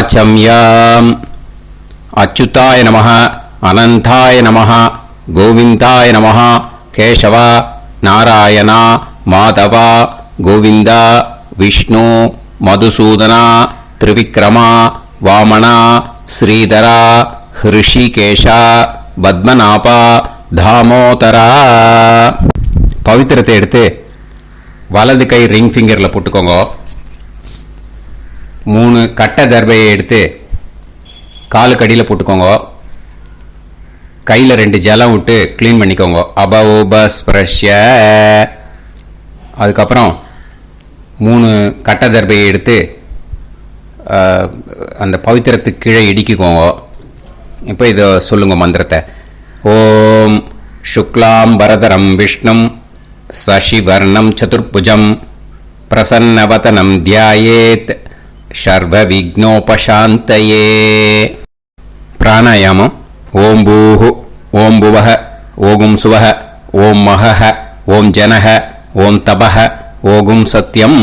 ஆச்சம்யம். அச்சுதாய நமஹ, அனந்தாய நமஹ, கோவிந்தாய நமஹ, கேசவ, நாராயணா, மாதவா, கோவிந்தா, விஷ்ணு, மதுசூதனா, திரிவிக்ரமா, வாமனா, ஸ்ரீதரா, ஹிருஷிகேஷா, பத்மநாபா, தாமோதரா. பவித்திரத்தை எடுத்து வலது கை ரிங் ஃபிங்கரில் போட்டுக்கோங்க. 3 கட்டை தர்பையை எடுத்து காலுக்கடியில் போட்டுக்கோங்க. கையில் 2 ஜலம் விட்டு க்ளீன் பண்ணிக்கோங்க. அபௌபஸ்பிரஷ்ய. அதுக்கப்புறம் 3 கட்டை தர்பையை எடுத்து அந்த பவித்திரத்துக்கு கீழே இடிக்கிக்கோங்க. இப்போ இதை சொல்லுங்க மந்திரத்தை. ஓம் சுக்லாம் வரதரம் விஷ்ணும் சசிவர்ணம் சதுர்புஜம் பிரசன்னவதனம் தியாயேத் சர்வ விக்னோபசாந்தயே. பிராணாயாமம். ஓம் பூஹு, ஓம் புவஹ, ஓகும் சுவஹ, ஓம் மஹஹ, ஓம் ஜனஹ, ஓம் தபஹ, ஓகும் சத்யம்.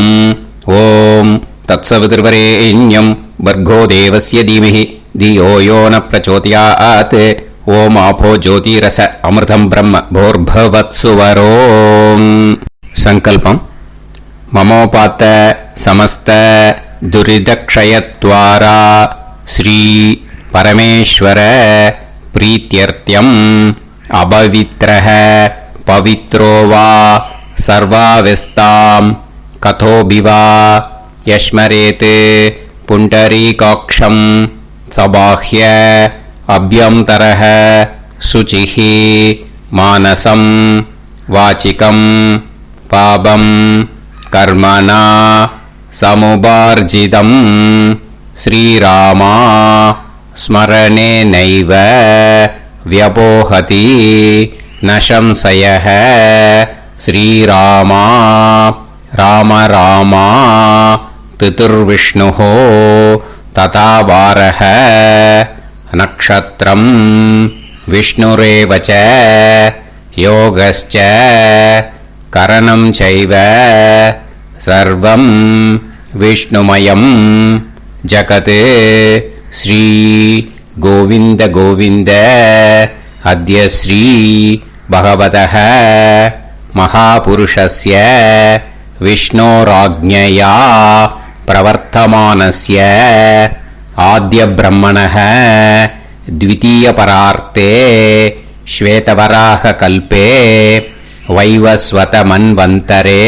ஓம் தத்சவிதுர்வரேண்யம் வர்கோ தேவஸ்ய தீமஹி தியோ யோ ந பிரச்சோதயாத். ஓம் ஆபோ ஜோதிரச அமிர்தம் பிரம்ம போர்பவத்சுவரோம். சங்கல்பம். மமோபாத்த சமஸ்த துரிதக்ஷயத்வாரா ஸ்ரீ பரமேஸ்வர பிரீத்யர்த்தியம் அபவித்ரஹ பவித்ரோ வா சர்வாவஸ்தாம் கதோபிவா யஸ்மரேத் புண்டரீகாக்ஷம் சபாஹ்ய அப்யந்தரஹ சுசிஹி மானசம் வாச்சிகம் பாபம் கர்மணா சமுபார்ஜிதம் ஸ்ரீராமா ஸ்மரணேனைவ வ்யபோஹதி நசம்சயஹ. ஸ்ரீராமா ராம ராமா பிதுர்விஷ்ணுஹோ ததா வாரஹ. நக்ஷத்ரம் விஷ்ணுரேவச யோகஸ்ச கரணம் சைவ சர்வம் விஷ்ணுமயம் ஜகத். ஸ்ரீ கோவிந்த கோவிந்த அத்ய ஸ்ரீ பகவதः மகாபுருஷஸ்ய விஷ்ணோராஜ்ஞயா பிரவர்த்தமானஸ்ய ஆத்ய பிரம்மணः द्वितीयपरार्ते श्वेतवराह कल्पे वैवस्वत मन्वन्तरे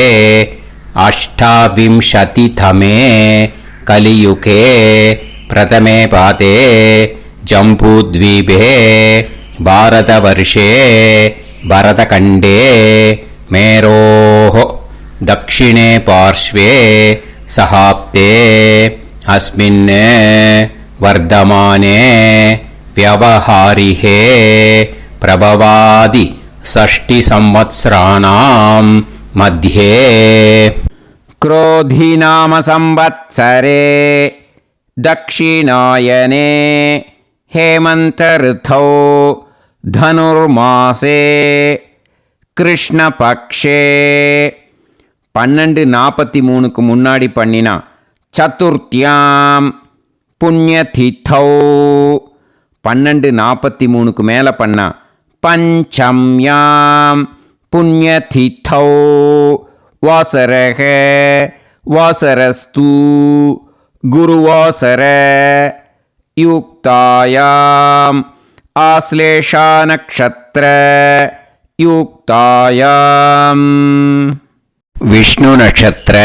अष्टाविंशतितमे कलियुगे प्रथमे पादे जम्बूद्वीपे भारतवर्षे भरतखण्डे मेरोः दक्षिणे पार्श्वे सहाब्दे अस्मिन् वर्धमाने व्यवहारिहे प्रभवादि 60 संवत्सराणां मध्ये क्रोधिनाम संवत्सरे दक्षिणायने हेमंत ऋतौ धनुर्मासे कृष्णपक्षे 12:43 முன்னாடி பண்ணினா சதுர்த்தியாம் புண்ணியதிதௌ. 12:43 மேலே பண்ணா பஞ்சம்யாம் புண்ணியதிதௌ. வாசரக வாசரஸ்து குருவாசர யுக்தாயாம் ஆஸ்லேஷா நக்ஷத்ர யுக்தாயாம். விஷ்ணு நட்சத்திர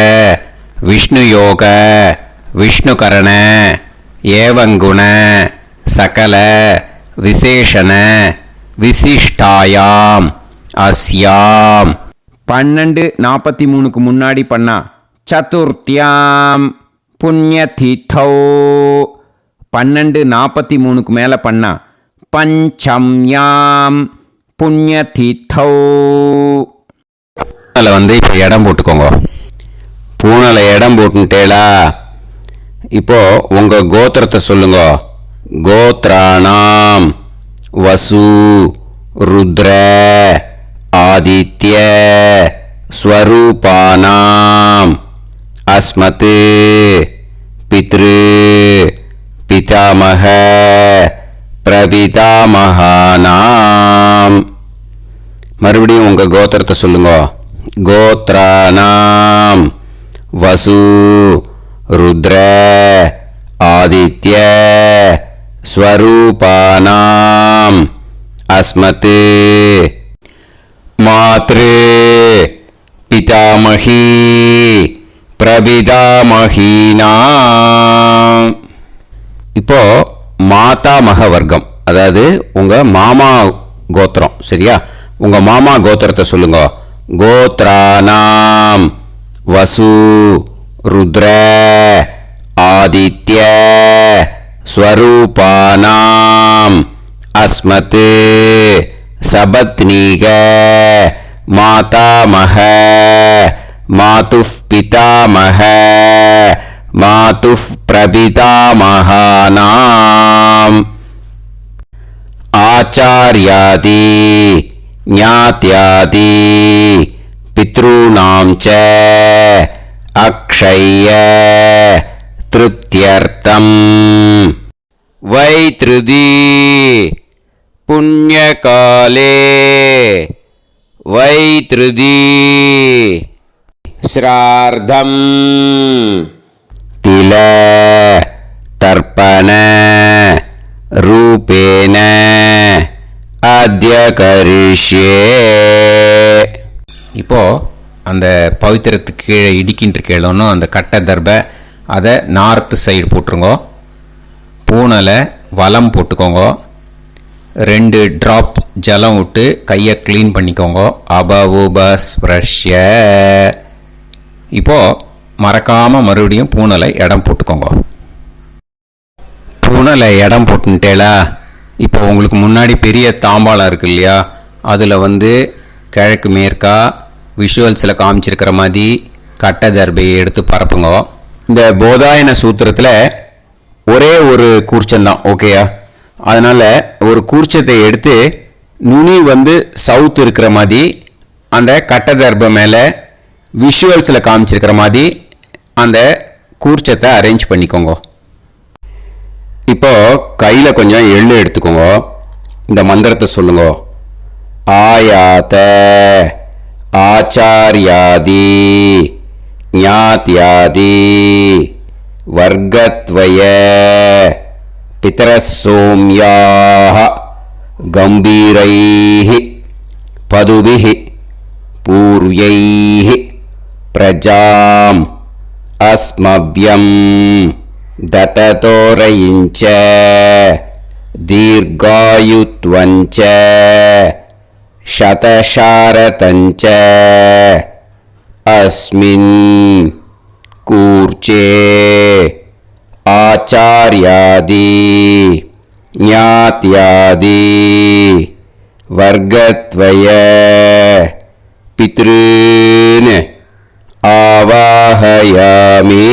விஷ்ணு யோக விஷ்ணுகரண ஏவங்குண சகல விசேஷண விசிஷ்டாயாம் அஸ்யாம். 12:43 முன்னாடி பண்ணா சதுர்த்தியாம் புண்ணியதிதௌ. 12:43 மேலே பண்ணா பஞ்சம்யாம் புண்ணியதிதௌ. வந்து இப்போ இடம் போட்டுக்கோங்க. பூனலை இடம் போட்டுட்டேலா. இப்போ உங்க கோத்திரத்தை சொல்லுங்க. கோத்ராணாம் வசு ருத்ர ஆதித்ய ஸ்வரூபானாம் அஸ்மத் பித்ரு பிதாமக பிரபிதாமகானாம். மறுபடியும் உங்க கோத்திரத்தை சொல்லுங்க. கோத்ரானாம் வசு ருத்ர ஆதித்ய ஸ்வரூபானாம் அஸ்மத் மாத்ரு பிதாமகி பிரபிதாமகீனாம். இப்போ மாதாமக வர்க்கம், அதாவது உங்க மாமா கோத்திரம். சரியா? உங்க மாமா கோத்திரத்தை சொல்லுங்க. கோத்ரானாம் வசு ருத்ர ஆதித்ய ஸ்வரூபானாம் அஸ்மத் சபத்னீக மாதாமக மாதுஃப் பிதாமக மாதுஃப் பிரபிதாமகானாம். ஆச்சார்யாதி ஞாத்யாதி பித்ருணாம் ச அக்ஷய திருப்தியர்த்தம் வைத்ருதி புண்ணியகாலே வைத்ருதி ஸ்ரார்த்தம் தில தர்ப்பண ரூபேன அத்ய கரிஷ்யே. இப்போ அந்த பவித்திரத்துக்கு கீழே இடிக்கின்ற கீழே அந்த கட்டை தர்பை அதை நார்த்து சைடு போட்டுருங்க. பூனலை வலம் போட்டுக்கோங்க. 2 ட்ராப் ஜலம் விட்டு கையை க்ளீன் பண்ணிக்கோங்க. அபவுபஸ்ப்ரஷ்ய. இப்போ மறக்காமல் மறுபடியும் பூனலை இடம் போட்டுக்கோங்க. பூனலை இடம் போட்டுட்டேலா? இப்போ உங்களுக்கு முன்னாடி பெரிய தாம்பாளம் இருக்கு இல்லையா, அதில் கிழக்கு மேற்கா விஷுவல்ஸில் காமிச்சிருக்கிற மாதிரி கட்டை தர்பையை எடுத்து பரப்புங்க. இந்த போதாயன சூத்திரத்தில் ஒரே ஒரு கூர்ச்சந்தான். ஓகேயா? அதனால் ஒரு கூர்ச்சத்தை எடுத்து நுனி சவுத் இருக்கிற மாதிரி அந்த கட்டை தர்பை மேலே விஷுவல்ஸில் காமிச்சிருக்கிற மாதிரி அந்த கூர்ச்சத்தை அரேஞ்ச் பண்ணிக்கோங்க. இப்போ கையில் கொஞ்சம் எள்ளு எடுத்துக்கோங்க. இந்த மந்திரத்தை சொல்லுங்க. ஆயாத ஆச்சார்யாதி ஞாத்யாதி வர்க்கத்வய பிதரசோம்யாஹ கம்பீரைஹ பதுபிஹ பூர்வைஹ பிரஜாம் அஸ்மப்யம் தததோரயிஞ்ச தீர்காயுத்வஞ்ச சதசாரதஞ்ச அஸ்மின் கூர்ச்சே ஆச்சார்யாதி ஞாத்யாதி வர்க்கத்வய பித்ருன் ஆவாஹயாமி.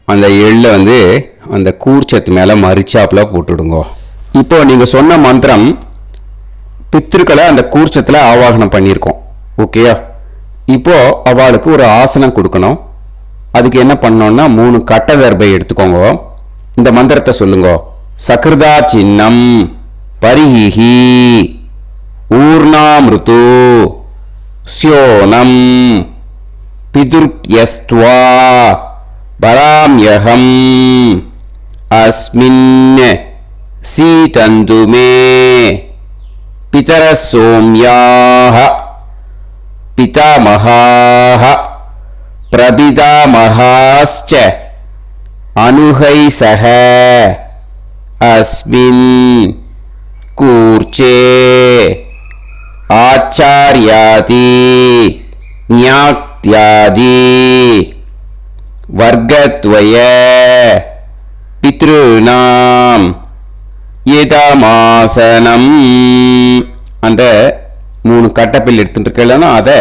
அந்த எள்ளை அந்த கூர்ச்சத்து மேலே மரிச்சாப்பில் போட்டுடுங்க. இப்போ நீங்கள் சொன்ன மந்திரம் பித்ருக்களை அந்த கூர்ச்சத்தில் ஆவாகனம் பண்ணியிருக்கோம். ஓகேயா? இப்போ அவளுக்கு ஒரு ஆசனம் கொடுக்கணும். அதுக்கு என்ன பண்ணோம்னா 3 கட்டை தர்பை எடுத்துக்கோங்க. இந்த மந்திரத்தை சொல்லுங்க. சக்ருதா சின்னம் பரிஹி ஊர்ணாமிருத்து ஸ்யோனம் பிதுர்யஸ்த்வா பராம்யகம் அஸ்மின் சீதந்து மே பிதரசோம்யாஹ பிதாமகாஹ பிரபிதாமகாஸ்ச அனுஹைசஹ அஸ்மின் கூர்ச்சே ஆச்சார்யாதி ஞாத்யாதி வர்க்கத்வய பித்ருணாம் இதமாசனம். அந்த 3 கட்டப்பில் எடுத்துட்டு இருக்கலன்னா அதை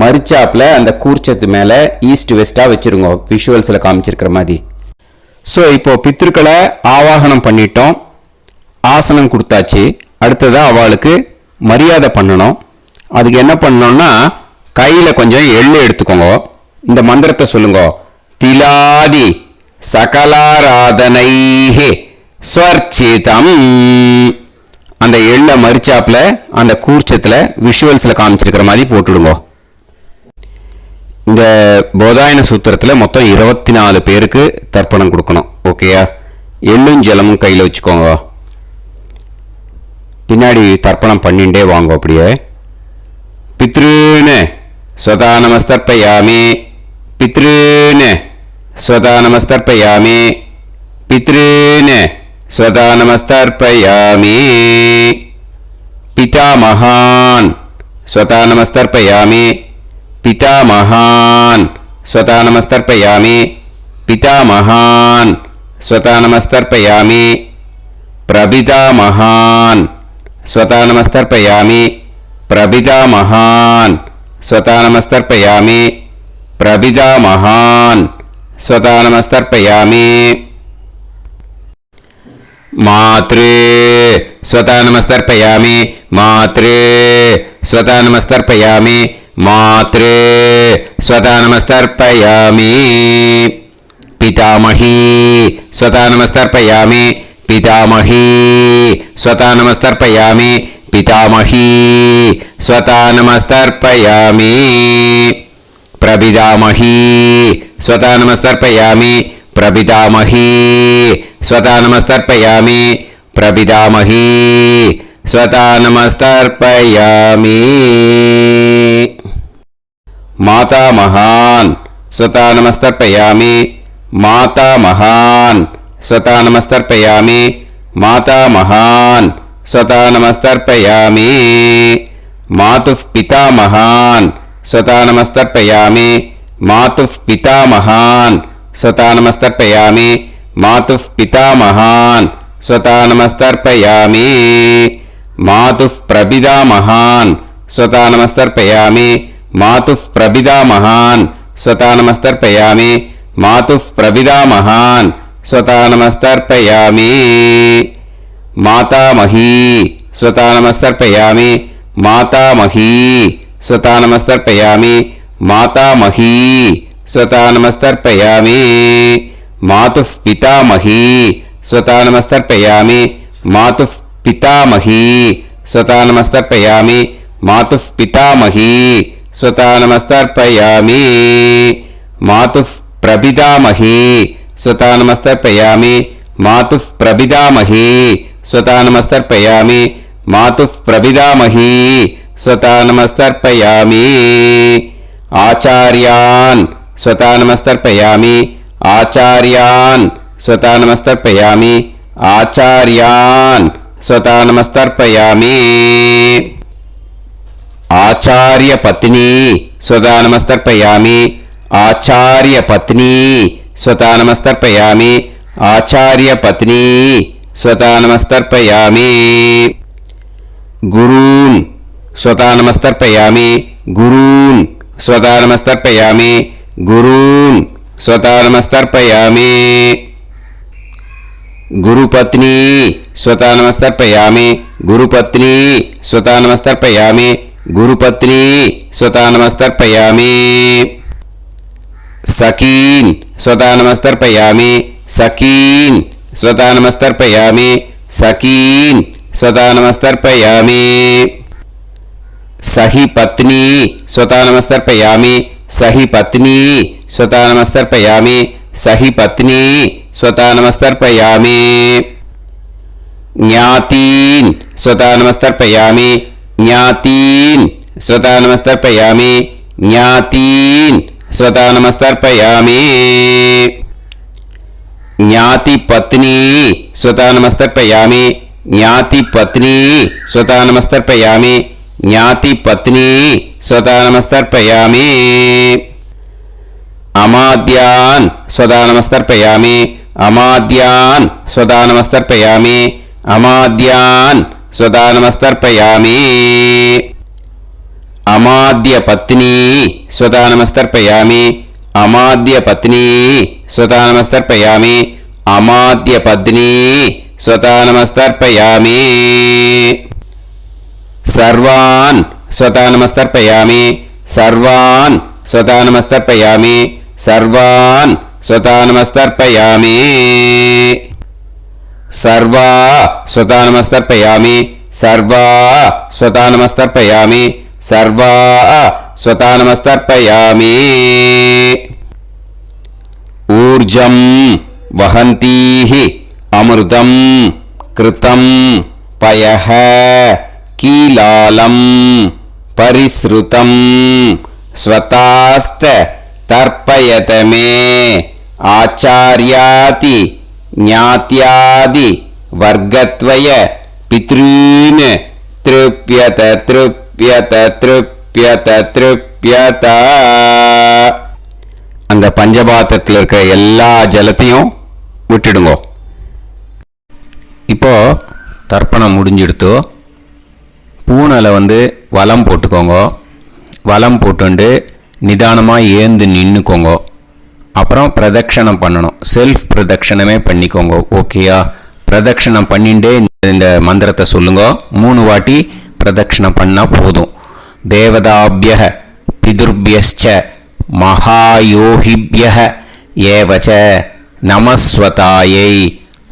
மரிச்சாப்பில் அந்த கூர்ச்சத்து மேலே ஈஸ்ட் வெஸ்டாக வச்சுருங்க, விஷுவல்ஸில் காமிச்சிருக்கிற மாதிரி. ஸோ இப்போ பித்ருக்களை ஆவாகனம் பண்ணிட்டோம், ஆசனம் கொடுத்தாச்சு. அடுத்ததாக அவளுக்கு மரியாதை பண்ணணும். அதுக்கு என்ன பண்ணணும்னா கையில் கொஞ்சம் எள்ளு எடுத்துக்கோங்க. இந்த மந்திரத்தை சொல்லுங்க. திலாதி சகலாராதனைஹி ஸ்வர்ச்சிதம். அந்த எள்ள மரிச்சாப்புல அந்த கூர்ச்சத்தில் விஷுவல்ஸில் காமிச்சிருக்கிற மாதிரி போட்டுடுங்க. இந்த போதாயன சூத்திரத்தில் மொத்தம் 24 பேருக்கு தர்ப்பணம் கொடுக்கணும். ஓகேயா? எள்ளும் ஜலமும் கையில் வச்சுக்கோங்க. பின்னாடி தர்ப்பணம் பண்ணிண்டே வாங்க. அப்படியே பித்ருன்னு ஸ்வதா நமஸ்தர்ப்பயாமி, பித்ருன்னு ஸ்வதா நமஸ்தர்ப்பயாமி, பித்ருன்னு ஸ்வதா நமஸ்தர்ப்பயாமி. பிதாமகான் ஸ்வதா நமஸ்தர்ப்பயாமி, பிதாமகான் ஸ்வதா நமஸ்தர்ப்பயாமி, பிதாமகான் ஸ்வதா நமஸ்தர்ப்பயாமி. பிரபிதாமகான் ஸ்வதா நமஸ்தர்ப்பயாமி, பிரபிதாமகான் ஸ்வதா நமஸ்தர்ப்பயாமி, பிரபிதாமகான் ஸ்வதா நமஸ்தர்ப்பயாமி. மாத்ரு ஸ்வதா நமஸ்தர்ப்பயாமி, மாத்ரு ஸ்வதா நமஸ்தர்ப்பயாமி, மாத்ரு ஸ்வதா நமஸ்தர்ப்பயாமி. பிதாமஹி ஸ்வதா நமஸ்தர்ப்பயாமி, பிதாமஹி ஸ்வதா நமஸ்தர்ப்பயாமி, பிதாமஹி ஸ்வதா நமஸ்தர்ப்பயாமி. பிரபிதாமஹி ஸ்வதா நமஸ்தர்ப்பயாமி, பிரபிதாமஹி ஸ்வதா நமஸ்தர்ப்பயாமி, பிரபிதாமஹி ஸ்வதா நமஸ்தர்ப்பயாமி. மாதாமகான் ஸ்வதா நமஸ்தர்ப்பயாமி, மாதாமகான் ஸ்வதா நமஸ்தர்ப்பயாமி, மாதாமகான் ஸ்வதா நமஸ்தர்ப்பயாமி. மாதுः பிதாமகான் ஸ்வதா நமஸ்தர்ப்பயாமி, மாதுः பிதாமகான் ஸ்வதா நமஸ்தர்ப்பயாமி, மாதுः பிதாமகான் ஸ்வதா நமஸ்தர்ப்பயாமி. மாதுः பிரபிதாமகான் ஸ்வதா நமஸ்தர்ப்பயாமி, மாதுः பிரபிதாமகான் ஸ்வதா நமஸ்தர்ப்பயாமி, மாதுः பிரபிதாமகான் ஸ்வதா நமஸ்தர்ப்பயாமி. மாதாமஹி ஸ்வதா நமஸ்தர்ப்பயாமி, மாதாமஹி ஸ்வதா நமஸ்தர்ப்பயாமி, மாதாமஹி ஸ்வதா நமஸ்தர்ப்பயாமி. மாதுः பிதாமஹி ஸ்வதா நமஸ்தர்ப்பயாமி, மாதுः பிதாமஹி ஸ்வதா நமஸ்தர்ப்பயாமி, மாதுः பிதாமஹி ஸ்வதா நமஸ்தர்ப்பயாமி. மாதுः பிரபிதாமஹி ஸ்வதா நமஸ்தர்ப்பயாமி, மாதுः பிரபிதாமஹி ஸ்வதா நமஸ்தர்ப்பயாமி, மாதுः பிரபிதாமஹி ஸ்வதா நமஸ்தர்ப்பயாமி. ஆச்சார்யான் ஸ்வதா நமஸ்தர்ப்பயாமி, ஆச்சார்யான் ஸ்வதா நமஸ்தர்ப்பயாமி, ஆச்சார்யான் ஸ்வதா நமஸ்தர்ப்பயாமி. ஆச்சார்ய பத்னி ஸ்வதா நமஸ்தர்ப்பயாமி, ஆச்சார்ய பத்னி ஸ்வதா நமஸ்தர்ப்பயாமி, ஆச்சார்ய பத்னி ஸ்வதா நமஸ்தர்ப்பயாமி. குரூன் ஸ்வதா நமஸ்தர்ப்பயாமி, குரூன் ஸ்வதா நமஸ்தர்ப்பயாமி, குரூன் ஸ்வதா நமஸ்தர்ப்பயாமி. குருபத்னி ஸ்வதா நமஸ்தர்ப்பயாமி, குருபத்னி ஸ்வதா நமஸ்தர்ப்பயாமி, குருபத்னி ஸ்வதா நமஸ்தர்ப்பயாமி. சகீன் ஸ்வதா நமஸ்தர்ப்பயாமி, சகீன் ஸ்வதா நமஸ்தர்ப்பயாமி, சகீன் ஸ்வதா நமஸ்தர்ப்பயாமி. சஹி பத்னி ஸ்வதா நமஸ்தர்ப்பயாமி, சஹி பத்னி ஸ்வதா நமஸ்தர்ப்பயாமி, சஹி பத்னி ஸ்வதா நமஸ்தர்ப்பயாமி. ஞாதீன் ஸ்வதா நமஸ்தர்ப்பயாமி, ஞாதீன் ஸ்வதா நமஸ்தர்ப்பயாமி, ஞாதீன் ஸ்வதா நமஸ்தர்ப்பயாமி. ஞாதி பத்னி ஸ்வதா நமஸ்தர்ப்பயாமி, ஞாதி பத்னி ஸ்வதா நமஸ்தர்ப்பயாமி, ஞாதி பத்னி ஸ்வதா நமஸ்தர்ப்பயாமி. அமாத்யான் ஸ்வதா நமஸ்தர்ப்பயாமி, அமாத்யான் ஸ்வதா நமஸ்தர்ப்பயாமி, அமாத்யான் ஸ்வதா நமஸ்தர்ப்பயாமி. அமாத்ய பத்னி ஸ்வதா நமஸ்தர்ப்பயாமி, அமாத்ய பத்னி ஸ்வதா நமஸ்தர்ப்பயாமி, அமாத்ய பத்னி ஸ்வதா நமஸ்தர்ப்பயாமி. சர்வான் ஸ்வதா நமஸ்தர்ப்பயாமி, சர்வான் ஸ்வதா நமஸ்தர்ப்பயாமி, சர்வான் स्वतानमस्तर्पयामि सर्वा स्वतानमस्तर्पयामि सर्वा स्वतानमस्तर्पयामि सर्वा स्वतानमस्तर्पयामि ऊर्जं वहन्तीः अमृतं कृतं पयः कीलालं परिसृतं स्वतास्त तर्पयत मे आचार्याति ज्ञात्यादि वर्गत्वय पितॄन् तृप्यत तृप्यत तृप्यत तृप्यत அந்த பஞ்சபாத்திரத்தில் இருக்கிற எல்லா ஜலத்தையும் விட்டுடுங்க. இப்போ தர்ப்பணம் முடிஞ்சிடுத்து. பூனலை வலம் போட்டுக்கோங்க. வலம் போட்டுண்டு நிதானமாக ஏந்து நின்றுக்கோங்க. அப்புறம் பிரதட்சணம் பண்ணணும். செல்ஃப் பிரதட்சணமே பண்ணிக்கோங்க. ஓகேயா? பிரதட்சணம் பண்ணிண்டே இந்த மந்திரத்தை சொல்லுங்க. 3 வாட்டி பிரதட்சணம் பண்ணால் போதும். தேவதாபிய பிதுர்பியஸ்ச மகாயோகிபிய ஏவச்ச நமஸ்வதாயை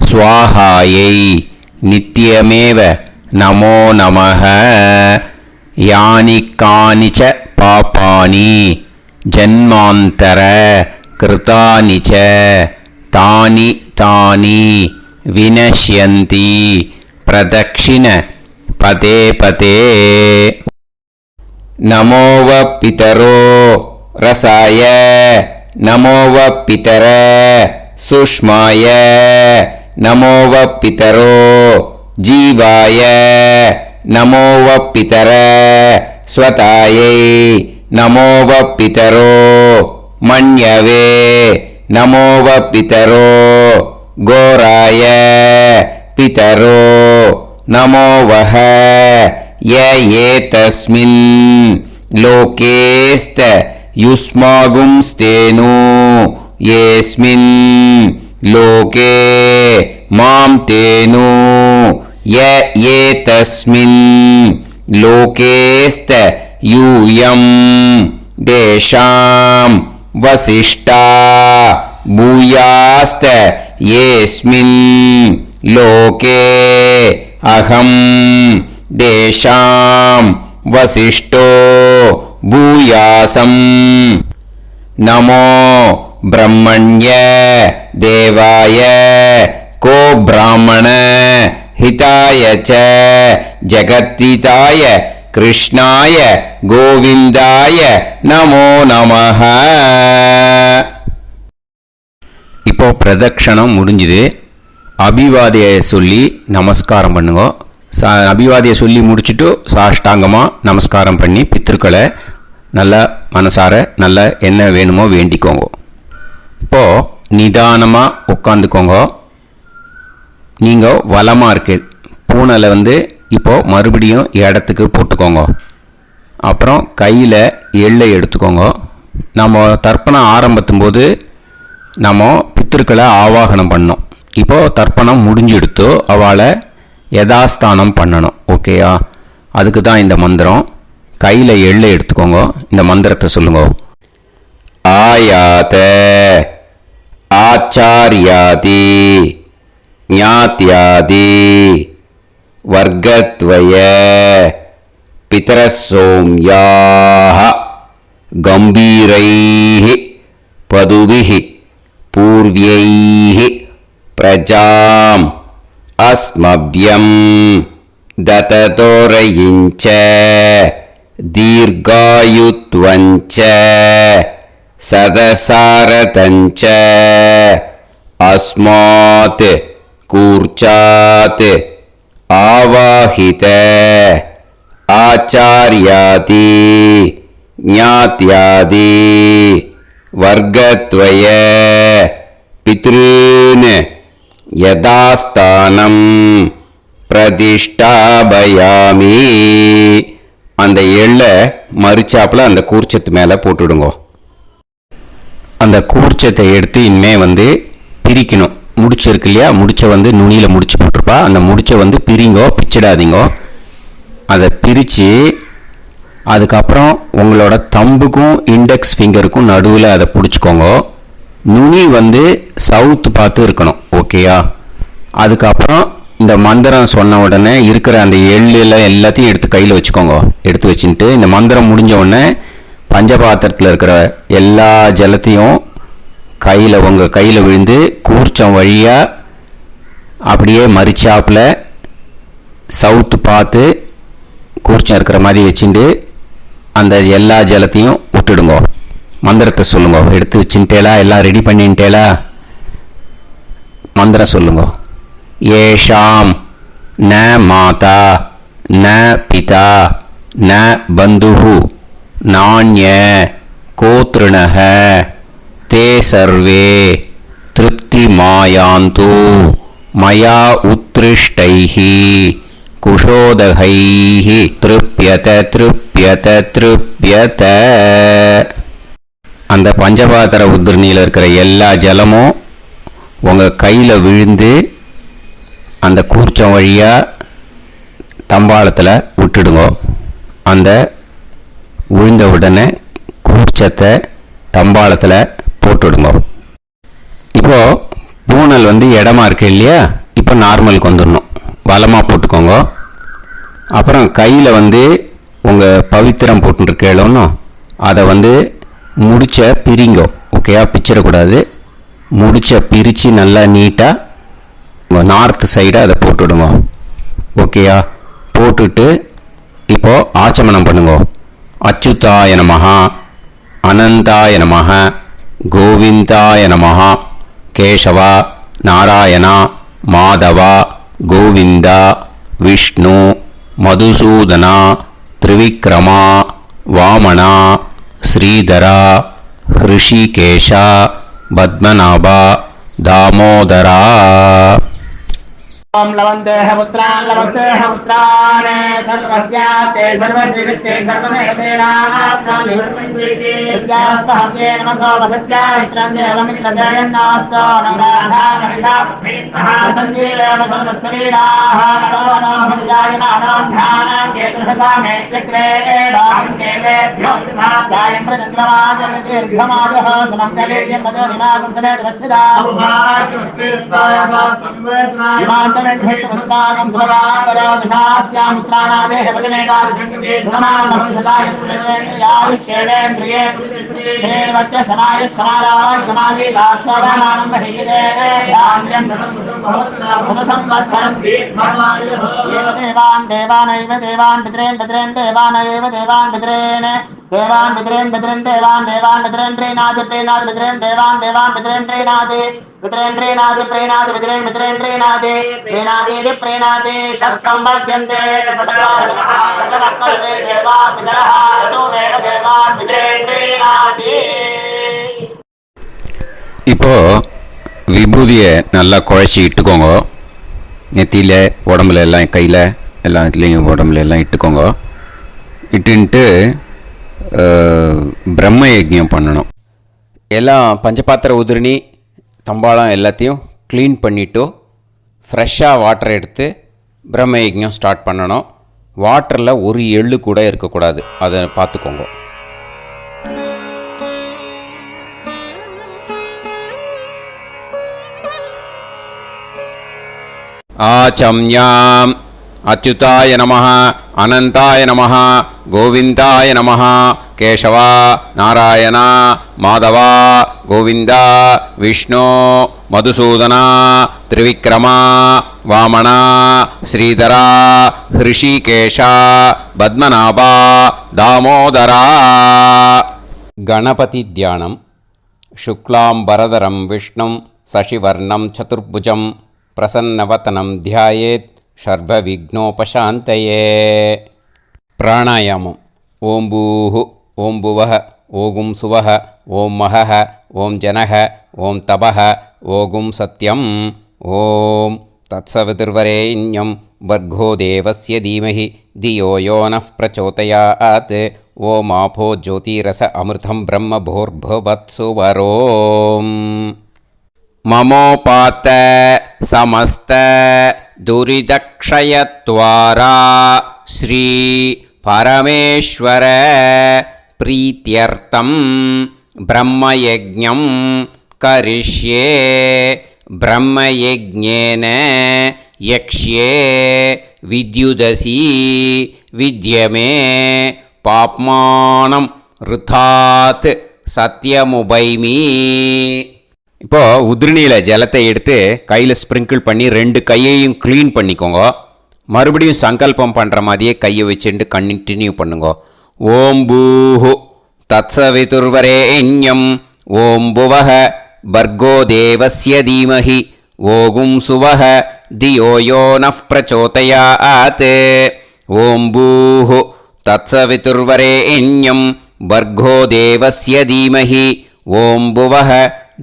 ஸ்வாஹாயை நித்யமேவ நமோ நமஹ யானி கானிச்ச பாபானி ஜன்மாந்தர கிருதானி ச தானி தானி வினஷ்யந்தி பிரதக்ஷிண பதே பதே நமோவ பிதரோ ரசாய நமோவ பிதர சுஷ்மாய நமோவ பிதரோ ஜீவாய நமோவ பிதர ஸ்வதாயை நமோவ பிதரோ மன்யவே நமோவ பிதரோ கோராய பிதரோ நமோவஹ ஏதஸ்மின் லோகேஸ்த யுஸ்மாகும்ஸ்தேனு ஏஸ்மின் லோகே மாம் தேனு ஏதஸ்மின் லோகேஸ்த யூயம் தேஷாம் வசிஷ்டா பூயாஸ்த ஏஸ்மின் லோகே அகம் தேஷாம் வசிஷ்டோ பூயாசம் நமோ ब्रह्मण्य देवाय को ब्राह्मण हिताय च जगद्हिताय कृष्णाय गोविंदाय नमो नमः. இப்போ பிரதட்சணம் முடிஞ்சுது. அபிவாதியை சொல்லி நமஸ்காரம் பண்ணுங்க. அபிவாதியை சொல்லி முடிச்சுட்டு சாஷ்டாங்கமாக நமஸ்காரம் பண்ணி பித்திருக்களை நல்லா மனசார நல்லா என்ன வேணுமோ வேண்டிக்கோங்க. இப்போது நிதானமாக உட்காந்துக்கோங்க. நீங்கள் வலமாக இருக்கு பூனலை இப்போது மறுபடியும் இடத்துக்கு போட்டுக்கோங்க. அப்புறம் கையில் எள்ளை எடுத்துக்கோங்க. நம்ம தர்ப்பணம் ஆரம்பிக்கும் போது நம்ம பித்திருக்களை ஆவாகனம் பண்ணோம். இப்போது தர்ப்பணம் முடிஞ்செடுத்து அவளை யதாஸ்தானம் பண்ணணும். ஓகேயா? அதுக்கு தான் இந்த மந்திரம். கையில் எள்ளை எடுத்துக்கோங்க. இந்த மந்திரத்தை சொல்லுங்க. ஆயாத ஆச்சாரியாதி ஞாத்யாதி வர்க்கத்வய பிதரசோம்யாஹ கம்பீரைஹ பதுபிஹ பூர்வ்யைஹ பிரஜாம் அஸ்மப்யம் தததோரயிஞ்ச தீர்காயுத்வஞ்ச சதசாரதஞ்ச அஸ்மாத் கூர்ச்சாத் ஆவாஹித ஆச்சார்யாதி ஞாத்யாதி வர்க்கத்வய பித்ருன் யதாஸ்தானம் பிரதிஷ்டாபயாமி. அந்த எள்ளை மறிச்சாப்பில் அந்த கூர்ச்சத்து மேலே போட்டுடுங்க. அந்த கூர்ச்சத்தை எடுத்து இனிமே பிரிக்கணும். முடிச்சு இருக்கு இல்லையா? முடிச்சை நுனியில் முடிச்சு போட்டிருப்பா. அந்த முடிச்சை பிரிங்கோ, பிச்சிடாதீங்கோ. அதை பிரித்து அதுக்கப்புறம் உங்களோட தம்புக்கும் இண்டெக்ஸ் ஃபிங்கருக்கும் நடுவில் அதை பிடிச்சிக்கோங்க. நுனி வந்து சவுத்து பார்த்து இருக்கணும். ஓகேயா? அதுக்கப்புறம் இந்த மந்திரம் சொன்ன உடனே இருக்கிற அந்த எள்ளில் எல்லாத்தையும் எடுத்து கையில் வச்சுக்கோங்க. எடுத்து வச்சுட்டு இந்த மந்திரம் முடிஞ்ச உடனே பஞ்சபாத்திரத்தில் இருக்கிற எல்லா ஜலத்தையும் உங்கள் கையில் விழுந்து கூர்ச்சம் வழியாக அப்படியே மறிச்சாப்பில் சவுத்து பார்த்து கூர்ச்சம் இருக்கிற மாதிரி வச்சுட்டு அந்த எல்லா ஜலத்தையும் விட்டுடுங்க. மந்திரத்தை சொல்லுங்க. எடுத்து வச்சுட்டேலா? எல்லாம் ரெடி பண்ணிட்டேலா? மந்திரம் சொல்லுங்க. ஏஷாம் ந மாதா ந பிதா ந பந்துஹு நாண்ய கோத்ருணஹ தே சர்வே திருப்தி மாயாந்து மயா உத்ருஷ்டைஹி குஷோதகைஹி திருப்யத திருப்யத திருப்யத. அந்த பஞ்சபாத்திர உத்ரணியில் இருக்கிற எல்லா ஜலமும் உங்கள் கையில் விழுந்து அந்த கூர்ச்சம் வழியாக தம்பாளத்தில் விட்டுடுங்க. அந்த விழுந்த உடனே கூர்ச்சத்தை தம்பாளத்தில் போட்டுடுங்க. இப்போது பூனல் வந்து இடமா இருக்கு இல்லையா? இப்போ நார்மலுக்கு வந்துடணும். வலமாக போட்டுக்கோங்க. அப்புறம் கையில் வந்து உங்கள் பவித்திரம் போட்டுருக்கேளோன்னு அதை வந்து முடிச்ச பிரிங்கோ. ஓகேயா? பிச்சிடக்கூடாது. முடிச்ச பிரித்து நல்லா நீட்டாக உங்கள் நார்த்து சைடை அதை போட்டுவிடுங்க. ஓகேயா? போட்டுட்டு இப்போது ஆச்சமனம் பண்ணுங்க. அச்சுதாய நமஹ அனந்தாய நமஹ கோவிந்தாய நமஹ கேசவா நாராயணா மாதவா கோவிந்தா விஷ்ணு மதுசூதனா திரிவிக்ரமா வாமனா ஸ்ரீதரா ஹிருஷிகேஷா பத்மநாபா தாமோதரா. ओम लवन्तेह पुत्रान् सर्वस्याप्ते सर्वश्रीवित्ते सर्वदेवतेनाप्नोति विद्यास्पहव्ये नमसो वसत्या मित्रं देवमित्रजयन्नास्तो नवराधानविषाः सञ्जीवेन सर्वस्वीराः नमो नमोऽजायमानां केतुर्हसामेत्यग्रे राहं देवेभ्यो गायं प्रचन्द्रमाजर्दीर्घमाजः सुमङ्गलेर्यं मदोनिमागं समेत वत्सिदाः ेन्द्रिये समाय समाराय देवान् देवानैव देवान् पितॄन् पितॄन् देवानैव देवान् पितॄन् देवान् पितॄन् पितॄन् देवान् देवान् पितॄन् प्रीणाति प्रीणाति पितॄन् देवान् देवान् पितॄन् प्रीणाति पितॄन् प्रीणाति प्रीणाति पितॄन् पितॄन् प्रीणाति प्रीणाति प्रीणाति षट्संवर्ध्यन्ते षट्वर्तते देवान् पितरः ततो देव देवान् पितॄन् प्रीणाति. இப்போ விபூதியை நல்லா குழச்சி இட்டுக்கோங்க. நெத்தியில் உடம்புல எல்லாம் கையில் எல்லாம் இதுலேயும் உடம்புல எல்லாம் இட்டுக்கோங்க. இட்டுன்ட்டு பிரம்ம யஜ்ஞம் பண்ணணும். எல்லாம் பஞ்சபாத்திர உதிரணி தம்பாளம் எல்லாத்தையும் க்ளீன் பண்ணிவிட்டு ஃப்ரெஷ்ஷாக வாட்டர் எடுத்து பிரம்ம யஜ்ஞம் ஸ்டார்ட் பண்ணணும். வாட்டரில் ஒரு எள்ளு கூட இருக்கக்கூடாது. அதை பார்த்துக்கோங்க. ஆச்சம்யாம் அச்சுதாய நமஹ அனந்தாய நமஹ கோவிந்தாய நமஹ கேசவா நாராயணா மாதவா கோவிந்தா விஷ்ணு மதுசூதனா திரிவிக்ரமா வாமனா ஸ்ரீதரா ஹிருஷிகேஷா பத்மநாபா தாமோதரா. கணபதி தியானம். சுக்லாம்பரதரம் விஷ்ணும் சசிவர்ணம் சதுர்புஜம் பிரசன்னவதனம் தியாயேத் சர்வவிக்னோபசாந்தயே. பிராணாயாமம். ஓம் பூஹு ஓம் புவஹ ஓகும் சுவஹ ஓம் மஹஹ ஓம் ஜனஹ ஓம் தபஹ ஓகும் சத்யம். ஓம் தத்சவிதுர்வரேண்யம் வர்கோ தேவஸ்ய தீமஹி தியோ யோ நः பிரச்சோதயாத். ஓம் ஆபோ ஜோதிரஸ அமிர்தம் பிரம்ம பூர்புவத்சு வரோம். மமோபாத்த சமஸ்த துரிதக்ஷயத்வாரா ஸ்ரீ பரமேஸ்வர பிரீத்யர்த்தம் பிரம்மயஜ்ஞம் करिष्ये ब्रह्मयज्ञेन यक्ष्ये विद्युदसि विद्यमे पाप्मानं ऋथात् சத்யமுபைமி. இப்போ உதிரணியில் ஜலத்தை எடுத்து கையில் ஸ்ப்ரிங்கிள் பண்ணி 2 கையையும் க்ளீன் பண்ணிக்கோங்க. மறுபடியும் சங்கல்பம் பண்ணுற மாதிரியே கையை வச்சுட்டு கண்டினியூ பண்ணுங்க. ஓம் பூஹு தத்சவிதுர்வரேண்யம் ஓம் புவஹ பர்கோ தேவஸ்ய தீமஹி ஓகும் சுவஹ தியோ யோ நஃப் பிரச்சோதயாத். ஓம் பூஹு தத்சவிதுர்வரேண்யம் भर्गो देवस्य धीमहि ॐ भुवः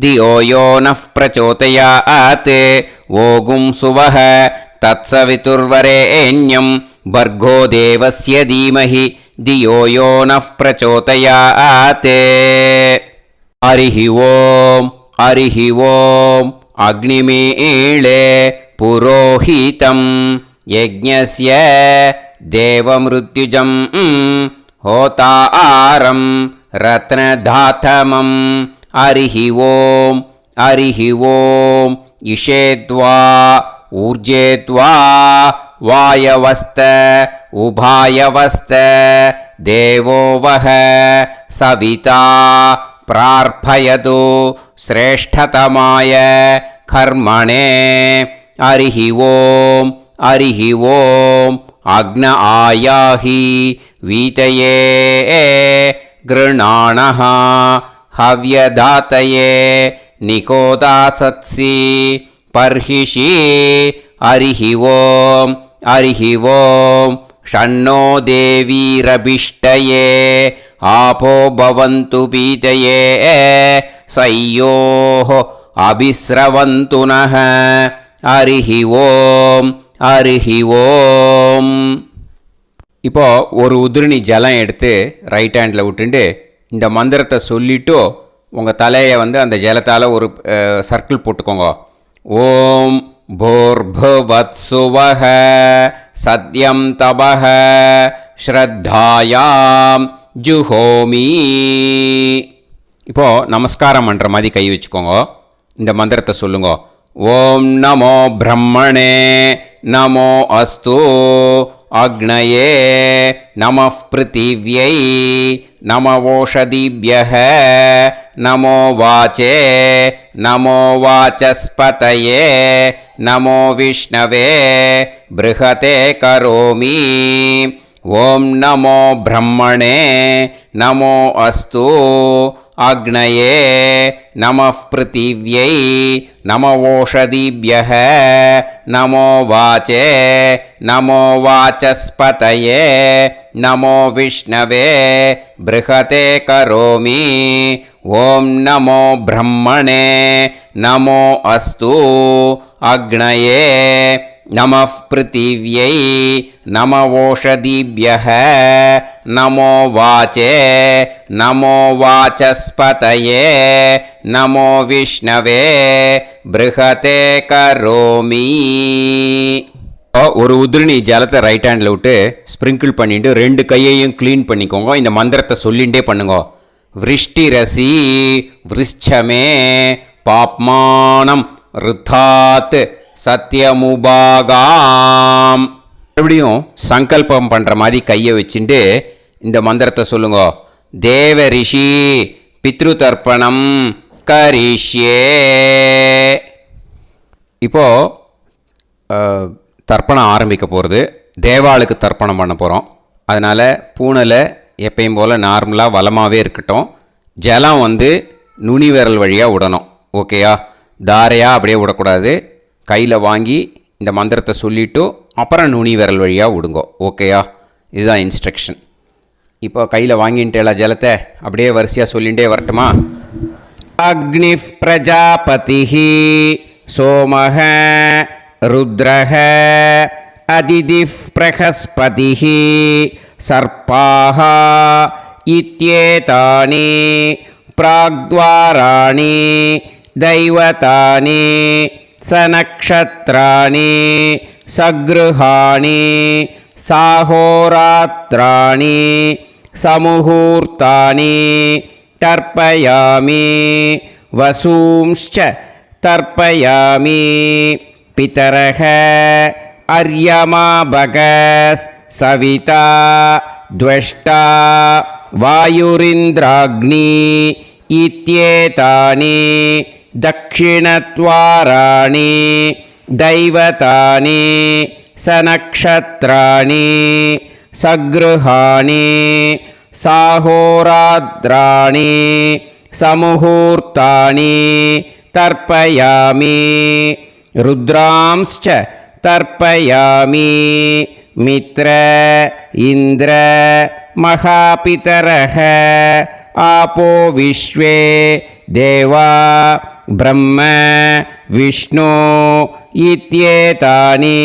धियो यो नः प्रचोदयात्. ओगुं सुवः तत्सवितुर्वरेण्यं भर्गो देवस्य धीमहि धियो यो नः प्रचोदयात्. हरिः ॐ अग्निमीळे पुरोहितं यज्ञस्य देवमृत्युजम् होतारं रत्नधातमं. हरिः ॐ इषेद्वा ऊर्जेद्वा वायवस्त उभायवस्त देवो वः सविता प्रार्पयतु श्रेष्ठतमाय कर्मणे. हरिः ॐ अग्न आयाहि वीतये गृणाणः हव्यदातये निकोदासत्सि पर्हिषि. हरिः ॐ षण्णो देवीरभिष्टये आपो भवन्तु पीतये सयोः अभिस्रवन्तु नः. हरिः ॐ. இப்போ ஒரு உதிரணி ஜலம் எடுத்து ரைட் ஹேண்டில் விட்டுண்டு இந்த மந்திரத்தை சொல்லிவிட்டு உங்கள் தலையை அந்த ஜலத்தால் ஒரு சர்க்கிள் போட்டுக்கோங்க. ஓம் भूर्भुवत्सुवः सत्यं तपः ஸ்ரத்தாயாம் ஜுஹோமி. இப்போது நமஸ்காரம் பண்ணுற மாதிரி கை வச்சுக்கோங்க. இந்த மந்திரத்தை சொல்லுங்க. ஓம் நமோ பிரம்மணே நமோ அஸ்து அக்னயே நமः பிருத்திவ்யை நமவோஷதிभ्यः நமோ வாச்சே நமோ வாசஸ்பதயே நமோ விஷ்ணவே ப்ருஹதே கரோமி. ஓம் நமோ பிரம்மணே நமோ அஸ்து அக்னயே நமः பிருத்திவ்யை நமவோஷதிभ्यः நமோ வாச்சே நமோ வாசஸ்பதயே நமோ விஷ்ணவே ப்ருஹதே கரோமி. ஓம் நமோ பிரம்மணே நமோ அஸ்து அக்னயே நமः பிருத்திவ்யை நமவோஷதிभ्यः நமோ வாச்சே நமோ வாசஸ்பதயே நமோ விஷ்ணவே ப்ருஹதே கரோமி. ஒரு உதிரணி ஜலத்தை ரைட் ஹேண்டில் விட்டு ஸ்ப்ரிங்கிள் பண்ணிட்டு 2 கையையும் க்ளீன் பண்ணிக்கோங்க. இந்த மந்திரத்தை சொல்லிகிட்டே பண்ணுங்க. விருஷ்டிரசி விருஷ்சமே பாப்மானம் ருத்தாத் சத்யமுபாகாம். மறுபடியும் சங்கல்பம் பண்ணுற மாதிரி கையை வச்சுட்டு இந்த மந்திரத்தை சொல்லுங்க. தேவ ரிஷி பித்ரு தர்ப்பணம் கரிஷ்யே. இப்போது தர்ப்பணம் ஆரம்பிக்க போகிறது. தேவாளுக்கு தர்ப்பணம் பண்ண போகிறோம். அதனால் பூனையில் எப்பயும் போல் நார்மலாக வளமாகவே இருக்கட்டும். ஜலம் நுனி விரல் வழியாக விடணும். ஓகேயா? தாரையாக அப்படியே விடக்கூடாது. கையில் வாங்கி இந்த மந்திரத்தை சொல்லிவிட்டு அப்புறம் நுனி விரல் வழியாக விடுங்கோ. ஓகேயா? இதுதான் இன்ஸ்ட்ரக்ஷன். இப்போ கையில் வாங்கிட்டேல ஜலத்தை அப்படியே வரிசையாக சொல்லிகிட்டே வரட்டுமா? அக்னி பிரஜாபதி சோமஹ ருத்ரஹ அதிதி பிரகஸ்பதி சர்பாஹ இத்யேதானி பிராக்த்வாராணி தைவதானி சநக்ஷத்ராணி சக்ருஹாணி சாஹோராத்ராணி சமுஹூர்த்தானி தர்ப்பயாமி. वसूंश्च तर्पयामि पितरः अर्यमा भगस् सविता द्वष्टा वायुरिन्द्राग्नि इत्येतानि दक्षिणद्वाराणि दैवतानि सनक्षत्राणि सगृहाणि साहोरात्राणि समुहूर्तानि तर्पयामि रुद्रांश्च तर्पयामि मित्र इन्द्र महापितरः आपो विश्वे देवा ब्रह्म विष्णु इत्येतानि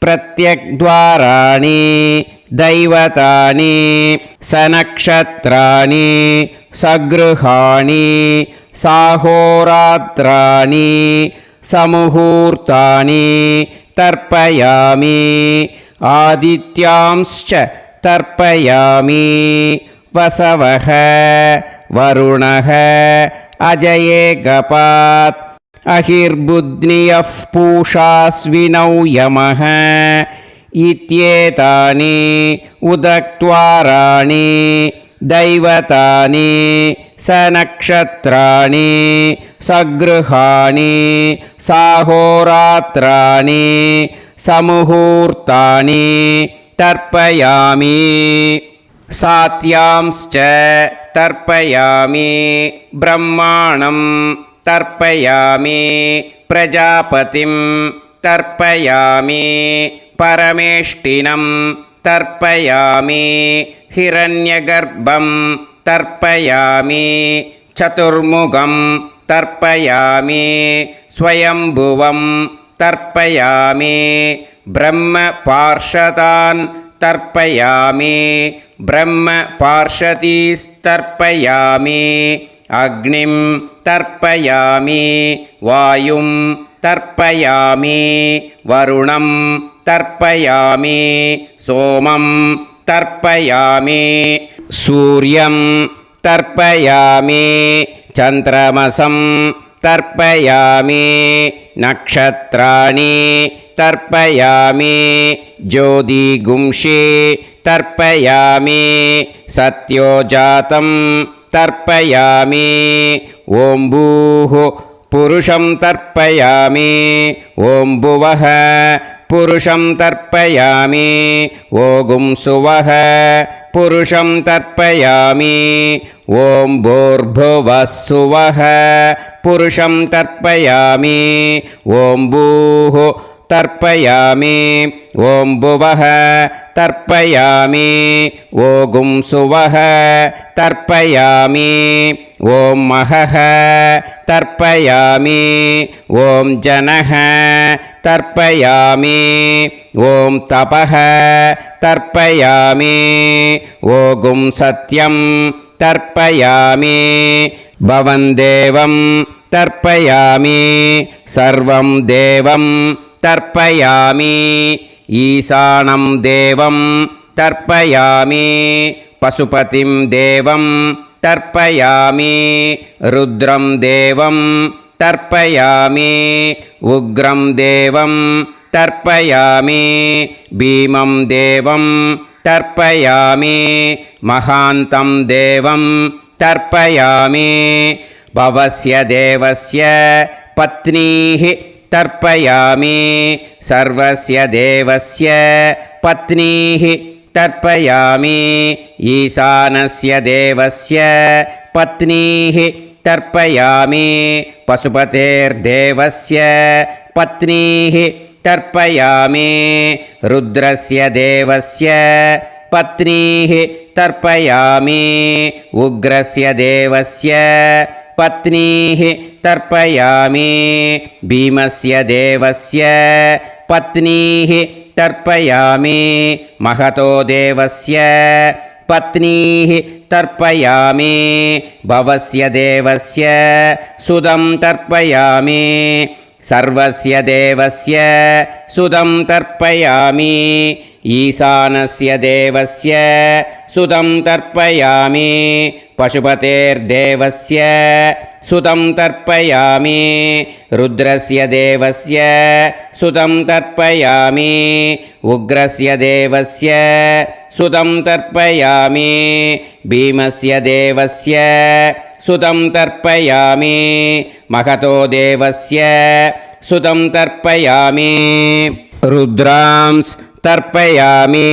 प्रत्यग्द्वाराणि दैवतानि सनक्षत्राणि सगृहाणि साहोरात्राणि समुहूर्तानि तर्पयामि आदित्यांश्च तर्पयामि वसवः वरुणः अजयेगपात् अहिर्बुध्नियः पूषास्विनौ यमः इत्येतानि उदक्त्वाराणि दैवतानि सनक्षत्राणि सगृहाणि साहोरात्राणि समुहूर्तानि तर्पयामि सात्यांश्च तर्पयामि ब्रह्माणं तर्पयामि प्रजापतिं तर्पयामि परमेष्टिनं तर्पयामि हिरण्यगर्भं तर्पयामि चतुर्मुखं तर्पयामि स्वयंभुवं तर्पयामि ब्रह्मपार्षदान् तर्पयामि ब्रह्मपार्षदीस्तर्पयामि अग्निं तर्पयामि वायुं तर्पयामि वरुणं तर्पयामि सोमं तर्पयामि सूर्यं तर्पयामि चन्द्रमसं तर्पयामि नक्षत्राणि तर्पयामि ज्योतिगुंषि तर्पयामि सत्योजातं तर्पयामि ॐ भूः पुरुषं तर्पयामि ॐ भुवः पुरुषं तर्पयामि ॐ सुवः पुरुषं तर्पयामि ॐ भूर्भुवः सुवः पुरुषं तर्पयामि ॐ भूः तर्पयामि ॐ भुवः तर्पयामि ॐ सुवः तर्पयामि ॐ महः तर्पयामि ॐ जनः तर्पयामि ॐ तपः तर्पयामि ॐ सत्यं तर्पयामि भवन् देवं तर्पयामि सर्वं देवं तर्पयामि ईशानं देवं तर्पयामि पशुपतिं देवं तर्पयामि रुद्रं देवं तर्पयामि उग्रं देवं तर्पयामि भीमं देवं तर्पयामि महान्तं देवं तर्पयामि भवस्य देवस्य पत्नीः तर्पयामि सर्वस्य देवस्य पत्नीः तर्पयामि ईशानस्य देवस्य पत्नीः तर्पयामि पशुपतेर्देवस्य पत्नीः तर्पयामि रुद्रस्य देवस्य पत्नीः तर्पयामि उग्रस्य देवस्य पत्नीः तर्पयामि भीमस्य देवस्य पत्नीः तर्पयामि महतो देवस्य पत्नीः तर्पयामि भवस्य देवस्य सुदं तर्पयामि सर्वस्य देवस्य सुदं तर्पयामि ईशानस्य देवस्य सुतं तर्पयामि पशुपतेर्देवस्य सुतं तर्पयामि रुद्रस्य देवस्य सुतं तर्पयामि उग्रस्य देवस्य सुतं तर्पयामि भीमस्य देवस्य सुतं तर्पयामि महतो देवस्य सुतं तर्पयामि रुद्रांस् तर्पयामि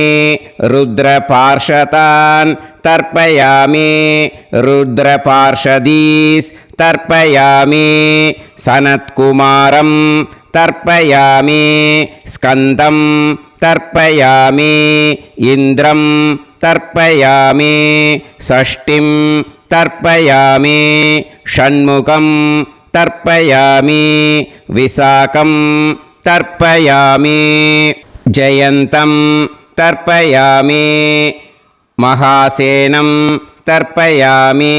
रुद्रपार्षदान् तर्पयामि रुद्रपार्षदीस् तर्पयामि सनत्कुमारं तर्पयामि स्कन्दं तर्पयामि इन्द्रं तर्पयामि षष्टिं तर्पयामि षण्मुखं तर्पयामि विशाखं तर्पयामि जयन्तं तर्पयामि महासेनं तर्पयामि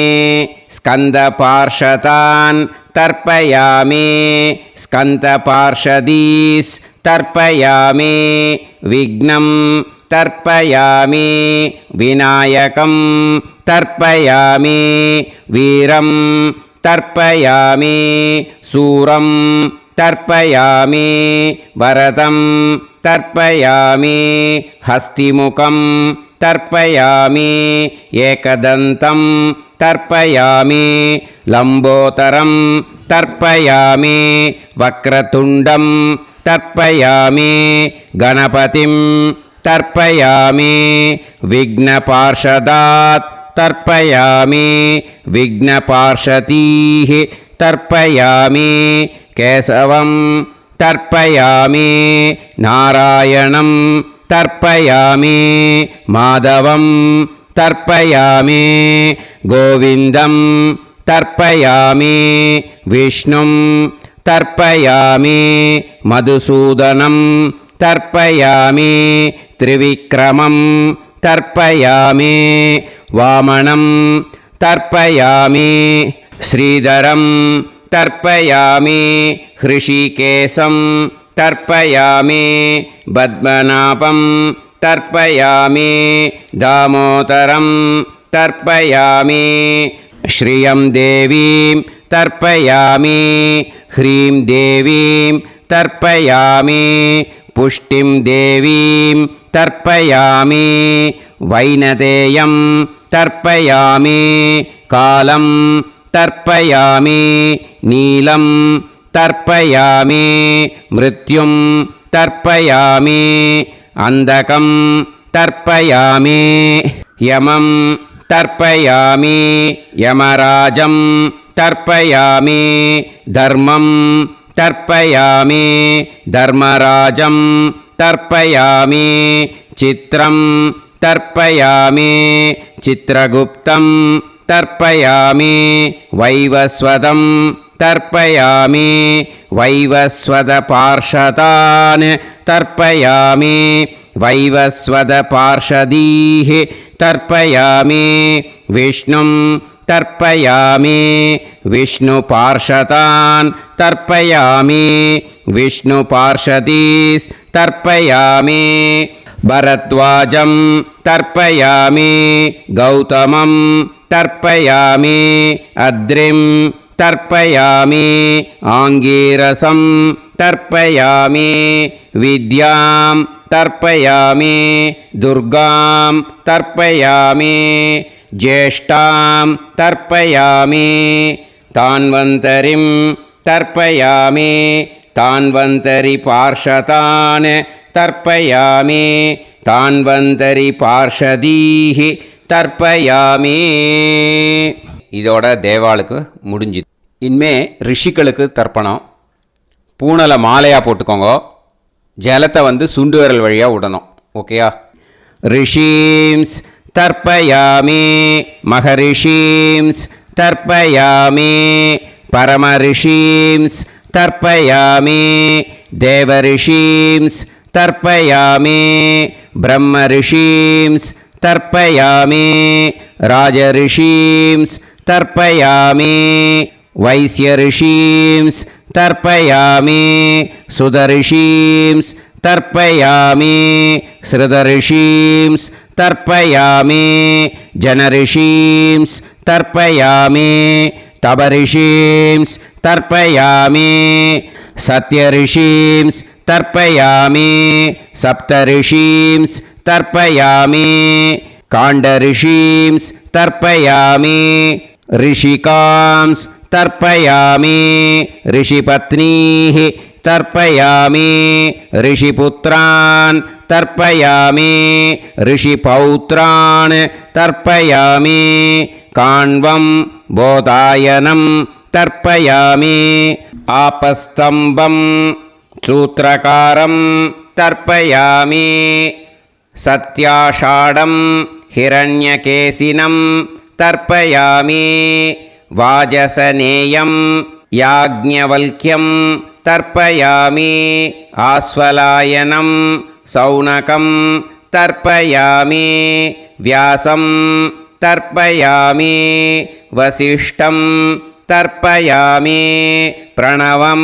स्कन्दपार्षदान् तर्पयामि स्कन्दपार्षदीस् तर्पयामि विघ्नं तर्पयामि विनायकं तर्पयामि वीरं तर्पयामि सूरं तर्पयामि वरदं तर्पयामि हस्तिमुखं तर्पयामि एकदन्तं तर्पयामि लम्बोदरं तर्पयामि वक्रतुण्डं तर्पयामि गणपतिं तर्पयामि विघ्नपार्षदात् तर्पयामि विघ्नपार्षदीः तर्पयामि केशवं तर्पयामि नारायणं तर्पयामि माधवं तर्पयामि गोविन्दं तर्पयामि विष्णुं तर्पयामि मधुसूदनं तर्पयामि त्रिविक्रमं तर्पयामि वामनं तर्पयामि श्रीधरं तर्पयामि हृषिकेशं तर्पयामि पद्मनाभं तर्पयामि दामोदरं तर्पयामि श्रियं देवीं तर्पयामि ह्रीं देवीं तर्पयामि पुष्टिं देवीं तर्पयामि वैनतेयं तर्पयामि कालं तर्पयामि नीलं तर्पयामि मृत्युं तर्पयामि अन्धकं तर्पयामि यमं तर्पयामि यमराजं तर्पयामि धर्मं तर्पयामि धर्मराजं तर्पयामि चित्रं तर्पयामि चित्रगुप्तं तर्पयामि वैवस्वतं तर्पयामि वैवस्वतपार्षदान् तर्पयामि वैवस्वतपार्षदीः तर्पयामि विष्णुं तर्पयामि विष्णुपार्षदान् तर्पयामि विष्णुपार्षदीस् तर्पयामि भरद्वाजं तर्पयामि गौतमं तर्पयामि अद्रिं तर्पयामि आङ्गीरसं तर्पयामि विद्यां तर्पयामि दुर्गां तर्पयामि ज्येष्ठां तर्पयामि तान्वन्तरिं तर्पयामि तान्वन्तरिपार्षदान् तर्पयामि तान्वन्तरिपार्षदीः தர்ப்பயாமி. இதோட தேவாளுக்கு முடிஞ்சுது. இனிமே ரிஷிகளுக்கு தர்ப்பணம். பூனலை மாலையாக போட்டுக்கோங்க. ஜலத்தை சுண்டு விரல் வழியாக விடணும். ஓகேயா? ரிஷீம்ஸ் தர்ப்பயாமி, மகரிஷீம்ஸ் தர்ப்பயாமி, பரமரிஷீம்ஸ் தர்ப்பயாமி, தேவரிஷீம்ஸ் தர்ப்பயாமி, பிரம்மரிஷீம்ஸ் தர்ப்பயாமி, ராஜரிஷீம்ஸ் தர்ப்பயாமி, வைஸ்யரிஷீம்ஸ் தர்ப்பயாமி, சுதரிஷீம்ஸ் तर्पयामि श्रुतऋषींस् तर्पयामि जनऋषींस् तर्पयामि तपऋषींस् तर्पयामि सत्यऋषींस् तर्पयामि सप्तऋषींस् तर्पयामि काण्डऋषींस् तर्पयामि ऋषिकांस् तर्पयामि ऋषिपत्नीः तर्पयामि ऋषिपुत्रान् तर्पयामि ऋषिपौत्रान् तर्पयामि काण्वं बोधायनं तर्पयामि आपस्तम्भं सूत्रकारं तर्पयामि सत्याषाढं हिरण्यकेशिनं तर्पयामि वाजसनेयं याज्ञवल्क्यं तर्पयामि आस्वलायनं सौनकं तर्पयामि व्यासं तर्पयामि वसिष्ठं तर्पयामि प्रणवं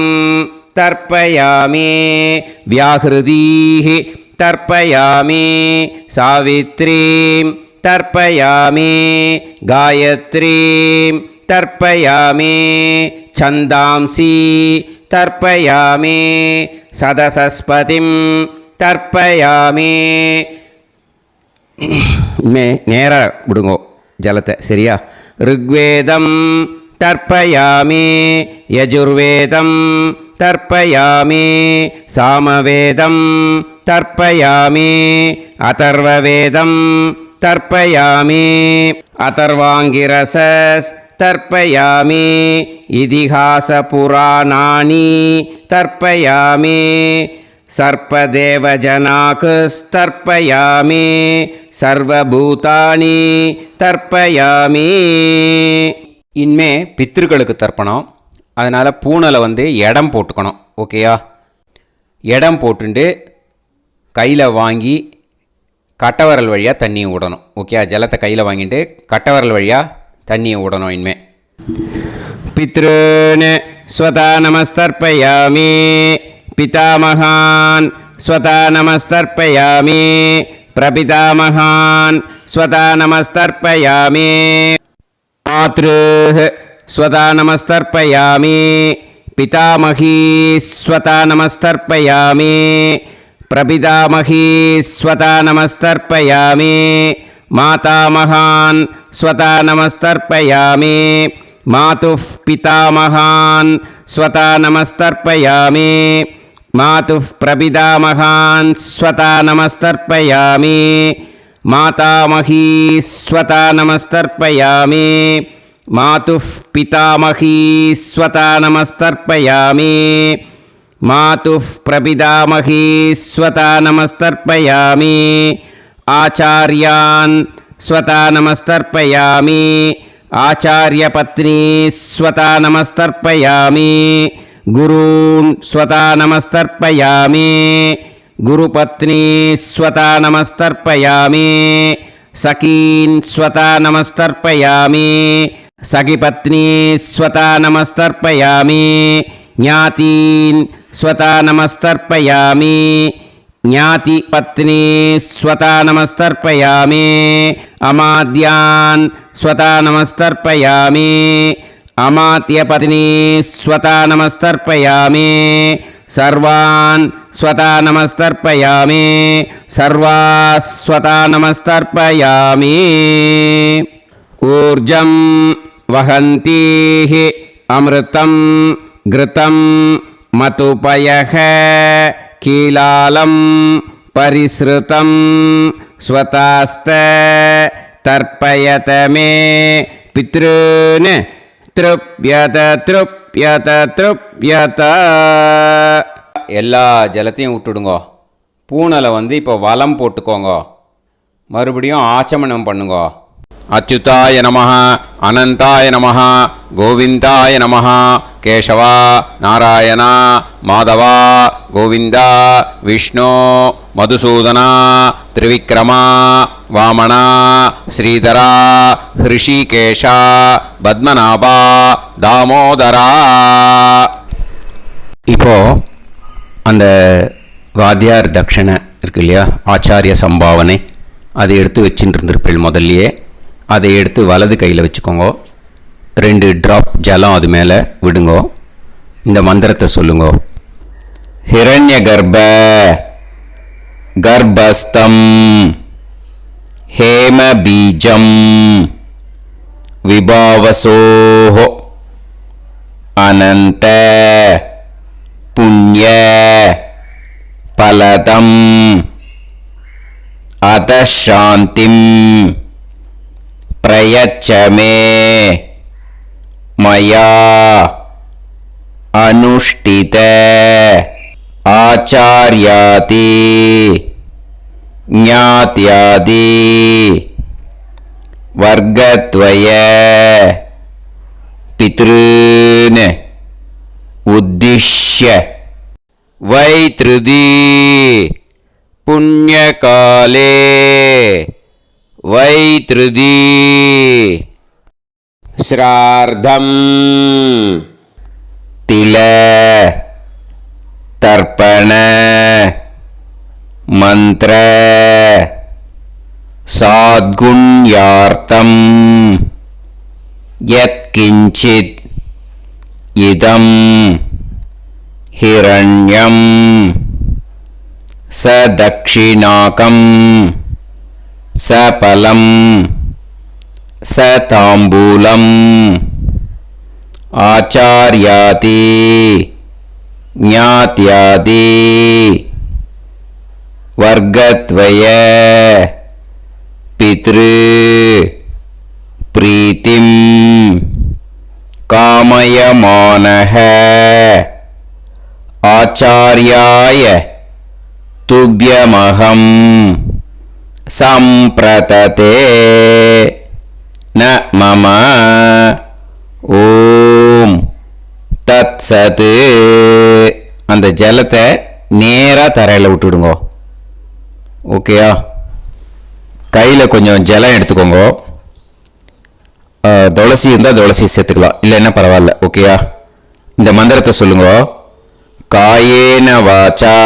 तर्पयामि व्याहृतीः तर्पयामि सावित्रीं तर्पयामि गायत्रीं तर्पयामि छन्दांसि तर्पयामि सदसस्पतिं तर्पयामि நேராக விடுங்கோ ஜலத்தை சரியா ऋग्वेदं तर्पयामि यजुर्वेदं तर्पयामि सामवेदं तर्पयामि अथर्ववेदं तर्पयामि अथर्वाङ्गिरसस् तर्पयामि इतिहासपुराणानि तर्पयामि सर्पदेवजनाकस्तर्पयामि सर्वभूतानि तर्पयामि இனிமே பித்திருக்களுக்கு தர்ப்பணம். அதனால் பூனலை வந்து இடம் போட்டுக்கணும். ஓகேயா? இடம் போட்டுண்டு கையில் வாங்கி கட்டவரல் வழியாக தண்ணியை விடணும். ஓகேயா? ஜலத்தை கையில் வாங்கிட்டு கட்டவரல் வழியாக தண்ணியை விடணும். இனிமே பித்ருன் ஸ்வதா நமஸ்தர்ப்பயாமி பிதாமகான் ஸ்வதா நமஸ்தர்ப்பயாமி பிரபிதாமகான் ஸ்வதா நமஸ்தர்ப்பயாமி मातृः स्वता नमस्तर्पयामि पितामही स्वता नमस्तर्पयामि प्रपितामही स्वता नमस्तर्पयामि मातामहान् स्वता नमस्तर्पयामि मातुः पितामहान् स्वता नमस्तर्पयामि मातुः प्रपितामहान् स्वता नमस्तर्पयामि मातामही स्वता नमस्तर्पयामि मातुः पितामही स्वता नमस्तर्पयामि मातुः प्रपितामही स्वता नमस्तर्पयामि आचार्यान् स्वता नमस्तर्पयामि आचार्यपत्नी स्वता नमस्तर्पयामि गुरून् स्वता नमस्तर्पयामि गुरुपत्नी स्वता नमस्तर्पयामि सखीन् स्वता नमस्तर्पयामि सखिपत्नी स्वता नमस्तर्पयामि ज्ञातीन् स्वता नमस्तर्पयामि ज्ञातिपत्नी स्वता नमस्तर्पयामि अमात्यान् स्वता नमस्तर्पयामि अमात्यपत्नी स्वता नमस्तर्पयामि सर्वान् स्वता नमस्तर्पयामि सर्वास्वता नमस्तर्पयामि ऊर्जं वहन्तीः अमृतं घृतं मतुपयः कीलालं परिसृतं स्वतास्त तर्पयत मे पितॄन् तृप्यत तृप्यत तृप्यत எல்லா ஜலத்தையும் விட்டுடுங்கோ. பூனலை வந்து இப்போ வலம் போட்டுக்கோங்க. மறுபடியும் ஆச்சமனம் பண்ணுங்கோ. அச்சுதாய நமஹ அனந்தாய நமஹ கோவிந்தாய நமஹ கேசவா நாராயணா மாதவா கோவிந்தா விஷ்ணு மதுசூதனா திரிவிக்ரமா வாமனா ஸ்ரீதரா ஹிருஷிகேஷா பத்மநாபா தாமோதரா. இப்போ அந்த வாத்தியார் தட்சணை இருக்கு இல்லையா, ஆச்சாரிய சம்பாவனை, அதை எடுத்து வச்சுட்டு இருந்திருப்பேன் முதல்லையே. அதை எடுத்து வலது கையில் வச்சுக்கோங்க. 2 ட்ராப் ஜலம் அது மேலே விடுங்கோ. இந்த மந்திரத்தை சொல்லுங்க. ஹிரண்ய கர்ப்ப கர்ப்பஸ்தம் ஹேம பீஜம் விபாவசோஹோ அனந்த புண்ணிய பலதம் அதசாந்திம் பிரயச்சமே மயா அனுஷ்டித ஆச்சார்யாதி ஞாத்யாதி வர்க்கத்வய பித்ருன் உத்திஷ்ய வைத்ருதி புண்ணியகாலே வைத்ருதி ஸ்ரார்த்தம் தில தர்ப்பண மந்திர சாத்குண்யார்த்தம் யத்கிஞ்சித் இதம் ஹிரண்யம் சதக்ஷிணாகம் சபலம் சதாம்பூலம் ஆச்சார்யாதி ஞாத்யாதி வர்க்கத்வய பித்ரு பிரீத்திம் காமயமானஹ ஆச்சார்யாய துப்யமஹம் சம்பிரததே ந மம ஓம் தத்சத். அந்த ஜலத்தை நேராக தரையில் விட்டுடுங்க. ஓகேயா? கையில் கொஞ்சம் ஜலம் எடுத்துக்கோங்க. துளசி இருந்தால் துளசி சேர்த்துக்கலாம், இல்லைன்னா பரவாயில்ல. ஓகேயா? இந்த மந்திரத்தை சொல்லுங்க. காயேன வாச்சா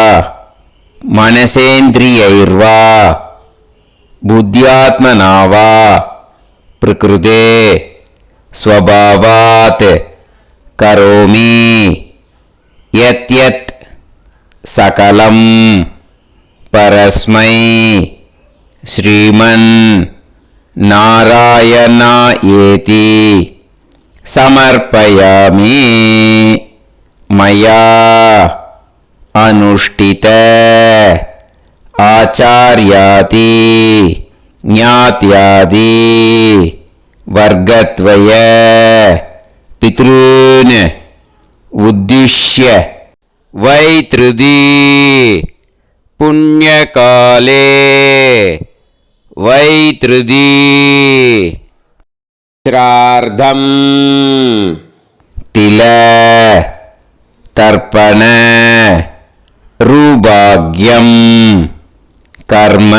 மனசேந்திரியைர்வா புத்தியாத்மனாவா பிரகிருதே ஸ்வபாவாத் கரோமி யத் யத் சகலம் பரஸ்மை ஸ்ரீமன் நாராயணாயேதி சமர்ப்பயாமி மயா அனுஷ்டித ஆச்சார்யாதி ஞாத்யாதி வர்க்கத்வய பித்ருன் உத்திஷ்ய வைத்ருதி புண்ணியகாலே வைத்ருதி ஸ்ரார்த்தம் தில தர்ப்பண ரூபாக்யம் கர்ம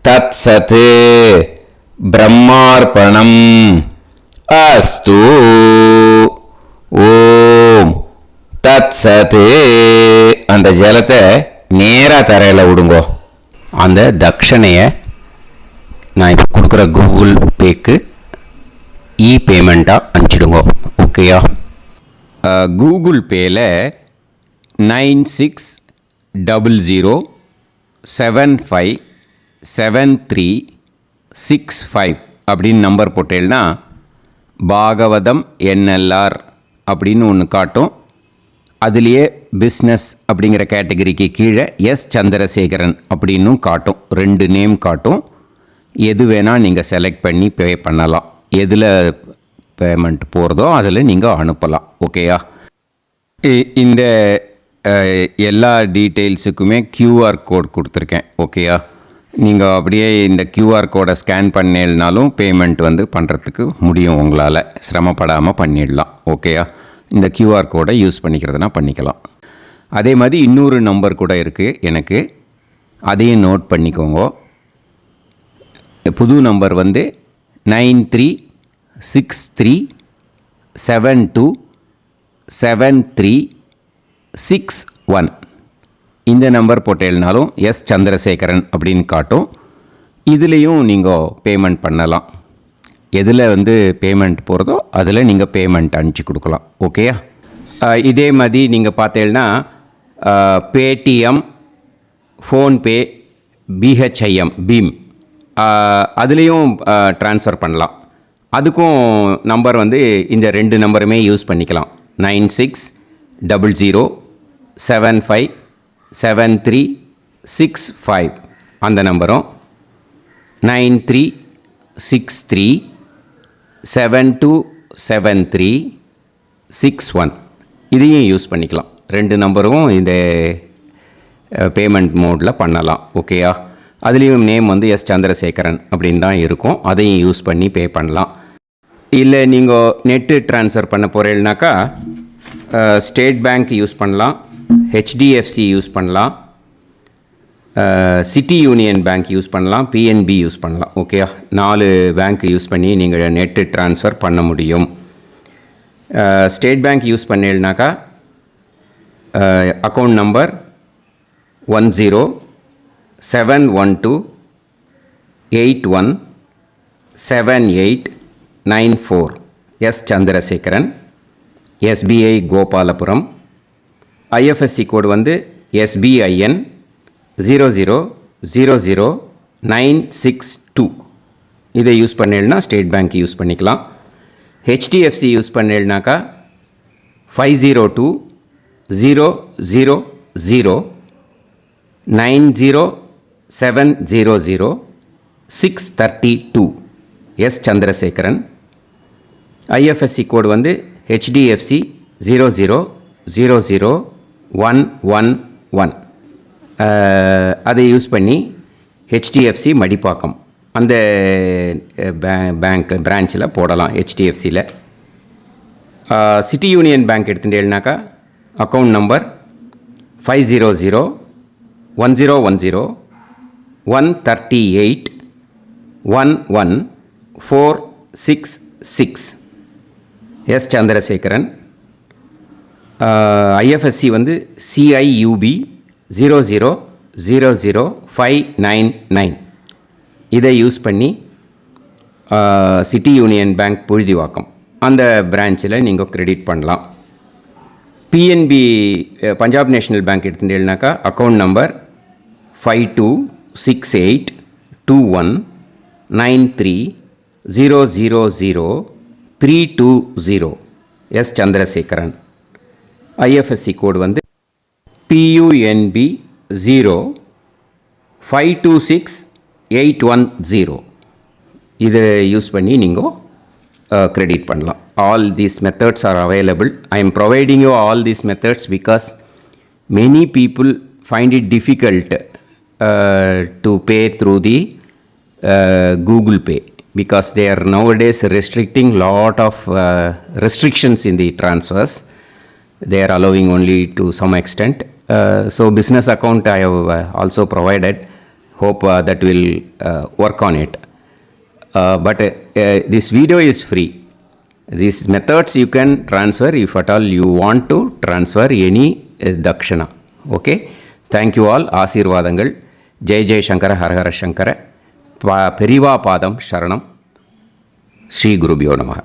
தத்சத் பிரம்மார்ப்பணம் அஸ்து. ஓம் தத்சத். அந்த ஜலத்தை நேராக தரையில் விடுங்கோ. அந்த தட்சணையை நான் இப்போ கொடுக்குற கூகுள் பேக்கு பேமெண்ட்டாக அனுப்பிச்சிடுங்க. ஓகேயா? கூகுள் பேயில் 9600757365 அப்படின்னு நம்பர் போட்டேன்னா பாகவதம் NLR அப்படின்னு ஒன்று காட்டும். அதுலேயே பிஸ்னஸ் அப்படிங்கிற கேட்டகரிக்கு கீழே எஸ் சந்திரசேகரன் அப்படின்னும் காட்டும். 2 நேம் காட்டும். எது வேணால் நீங்கள் செலக்ட் பண்ணி பே பண்ணலாம். எதில் பேமெண்ட் போகிறதோ அதில் நீங்கள் அனுப்பலாம். ஓகேயா? இந்த எல்லா டீட்டெயில்ஸுக்குமே QR கோட் கொடுத்துருக்கேன். ஓகேயா? நீங்கள் அப்படியே இந்த QR கோடை ஸ்கேன் பண்ணேல்னாலும் பேமெண்ட் பண்ணுறதுக்கு முடியும். உங்களால் சிரமப்படாமல் பண்ணிடலாம். ஓகேயா? இந்த QR கோடை யூஸ் பண்ணிக்கிறதுனா பண்ணிக்கலாம். அதே மாதிரி இன்னொரு நம்பர் கூட இருக்குது எனக்கு, அதையும் நோட் பண்ணிக்கோங்க. புது நம்பர் 9363727361. இந்த நம்பர் போட்டேல்னாலும் எஸ் சந்திரசேகரன் அப்படின்னு காட்டும். இதுலேயும் நீங்கள் பேமெண்ட் பண்ணலாம். எதில் வந்து பேமெண்ட் போகிறதோ அதில் நீங்கள் பேமெண்ட் அனுப்பிச்சி கொடுக்கலாம். ஓகேயா? இதே மாதிரி நீங்கள் பார்த்தேன்னா பேடிஎம், ஃபோன்பே, பிஹெச்ஐஎம், பீம் அதுலேயும் ட்ரான்ஸ்ஃபர் பண்ணலாம். அதுக்கும் நம்பர் வந்து இந்த 2 நம்பருமே யூஸ் பண்ணிக்கலாம். 9600757365 அந்த நம்பரும் 9363727361 இதையும் யூஸ் பண்ணிக்கலாம். 2 நம்பரும் இந்த பேமெண்ட் மோடில் பண்ணலாம். ஓகேயா? அதுலேயும் நேம் வந்து எஸ் சந்திரசேகரன் அப்படின்னு தான் இருக்கும். அதையும் யூஸ் பண்ணி பே பண்ணலாம். இல்லை நீங்கள் நெட்டு ட்ரான்ஸ்ஃபர் பண்ண போகிறீங்கனாக்கா ஸ்டேட் பேங்க் யூஸ் பண்ணலாம், ஹெச்டிஎஃப்சி யூஸ் பண்ணலாம், சிட்டி யூனியன் பேங்க் யூஸ் பண்ணலாம், பிஎன்பி யூஸ் பண்ணலாம். ஓகேயா? 4 பேங்க் யூஸ் பண்ணி நீங்கள் நெட்டு ட்ரான்ஸ்ஃபர் பண்ண முடியும். ஸ்டேட் பேங்க் யூஸ் பண்ணீங்கனாக்கா account number 1071817894 S Chandrasekaran, SBI Gopalapuram. IFSC code வந்து SBIN 0000962. இதை யூஸ் பண்ணேன்னா ஸ்டேட் பேங்க் யூஸ் பண்ணிக்கலாம். ஹெச்டிஎஃப்சி யூஸ் பண்ணேன்னாக்கா 502000900700 எஸ் சந்திரசேகரன். ஐஎஃப்எஸ்சி கோடு வந்து HDFC 0000111. அதை யூஸ் பண்ணி HDFC மடிப்பாக்கம் அந்த பேங்க் பிரான்ச்சில் போடலாம். HDFCயில் சிட்டி யூனியன் பேங்க் எடுத்துட்டேன்னாக்கா account number 5001010381146 S Chandrasekaran. IFSC வந்து CIUB 0000599. இதை யூஸ் பண்ணி சிட்டி யூனியன் பேங்க் புழுதிவாக்கம் அந்த பிரான்ச்சில் நீங்கள் கிரெடிட் பண்ணலாம். பிஎன்பி பஞ்சாப் நேஷ்னல் பேங்க் எடுத்துட்டேன்னாக்கா account number 52682193000320 S Chandrasekaran. IFSC code வந்து PUNB 0526810. இதை யூஸ் பண்ணி நீங்கள் கிரெடிட் பண்ணலாம். All these methods are available. I am providing you all these methods because many people find it difficult to pay through the Google Pay because they are nowadays restricting lot of restrictions in the transfers. They are allowing only to some extent. So business account I have also provided. Hope that will work on it. But this video is free. These methods you can transfer if at all you want to transfer any dakshana. Okay. Thank you all. ஆசீர்வாதங்கள். ஜெய் ஜெய் சங்கர ஹர ஹர சங்கர. பெரிவா பாதம் சரணம். ஸ்ரீ குருபியோ நமஹ.